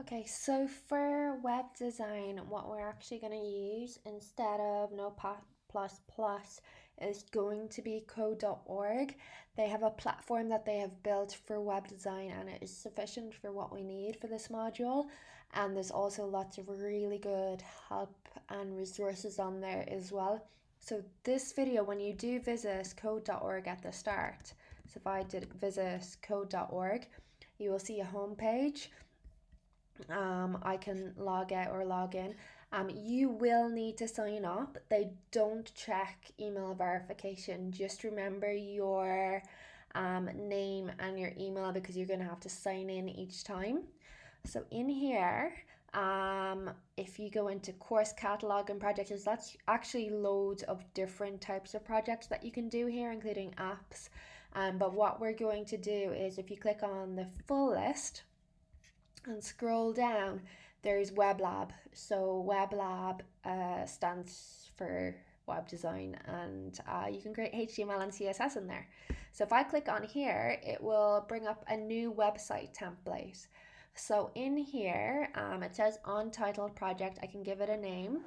Okay, so for web design, what we're actually going to use instead of Notepad++ is going to be code.org. They have a platform that they have built for web design and it is sufficient for what we need for this module. And there's also lots of really good help and resources on there as well. So this video, when you do visit code.org at the start, so if I did visit code.org, you will see a homepage. I can log out or log in. You will need to sign up. They don't check email verification. Just remember your name and your email because you're going to have to sign in each time. So in here, if you go into course catalog and projects, that's actually loads of different types of projects that you can do here, including apps. But what we're going to do is if you click on the full list, and scroll down, there's WebLab. So WebLab stands for web design, and you can create HTML and CSS in there. So if I click on here, it will bring up a new website template. So in here, it says untitled project. I can give it a name.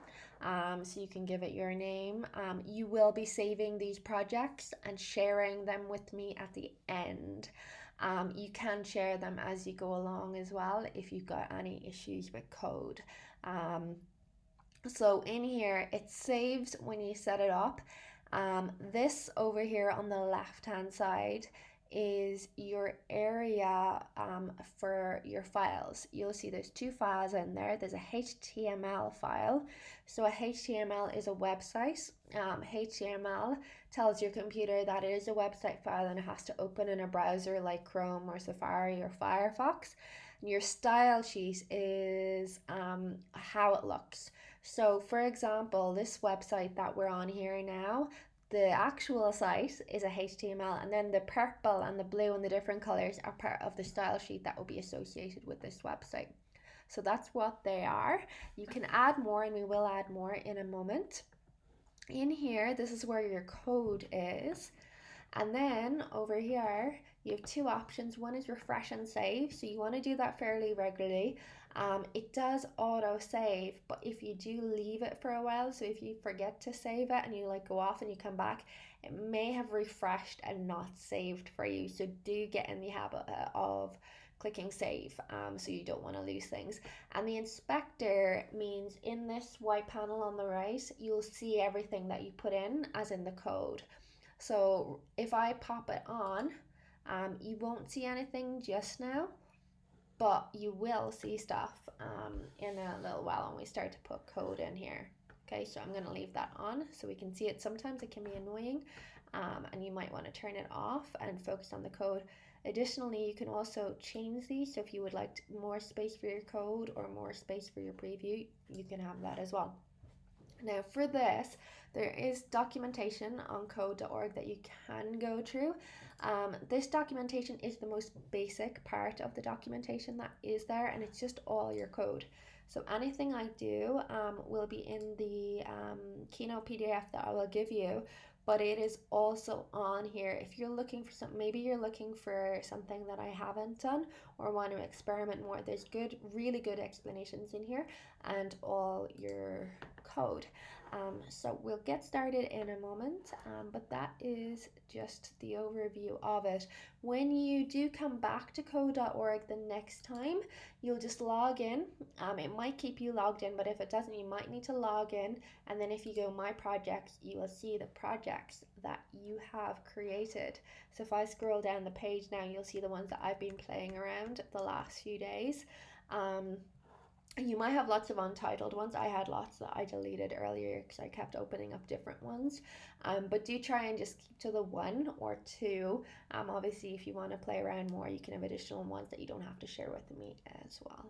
So you can give it your name. You will be saving these projects and sharing them with me at the end. You can share them as you go along as well if you've got any issues with code. So in here, it saves when you set it up. This over here on the left hand side is your area for your files. You'll see there's two files in there. There's a HTML file. So a HTML is a website. HTML tells your computer that it is a website file and it has to open in a browser like Chrome or Safari or Firefox. And your style sheet is how it looks. So for example, this website that we're on here now, the actual site is a HTML, and then the purple and the blue and the different colors are part of the style sheet that will be associated with this website. So that's what they are. You can add more, and we will add more in a moment. In here, this is where your code is. And then over here, you have two options. One is refresh and save. So you want to do that fairly regularly. It does auto save, but if you do leave it for a while, so if you forget to save it and you go off and you come back, it may have refreshed and not saved for you. So do get in the habit of clicking save, so you don't want to lose things. And the inspector means in this white panel on the right, you'll see everything that you put in as in the code. So if I pop it on, you won't see anything just now, but you will see stuff in a little while when we start to put code in here. Okay, so I'm going to leave that on so we can see it. Sometimes it can be annoying, and you might want to turn it off and focus on the code. Additionally, you can also change these. So if you would like more space for your code or more space for your preview, you can have that as well. Now for this, there is documentation on code.org that you can go through. This documentation is the most basic part of the documentation that is there, and it's just all your code. So anything I do will be in the Keynote PDF that I will give you, but it is also on here. If you're looking for something, maybe you're looking for something that I haven't done or want to experiment more, there's really good explanations in here and all your code. So we'll get started in a moment, but that is just the overview of it. When you do come back to code.org the next time, you'll just log in. It might keep you logged in, but if it doesn't, you might need to log in. And then if you go my projects, you will see the projects that you have created. So if I scroll down the page now, you'll see the ones that I've been playing around the last few days. You might have lots of untitled ones. I had lots that I deleted earlier because I kept opening up different ones. But do try and just keep to the one or two. Obviously, if you want to play around more, you can have additional ones that you don't have to share with me as well.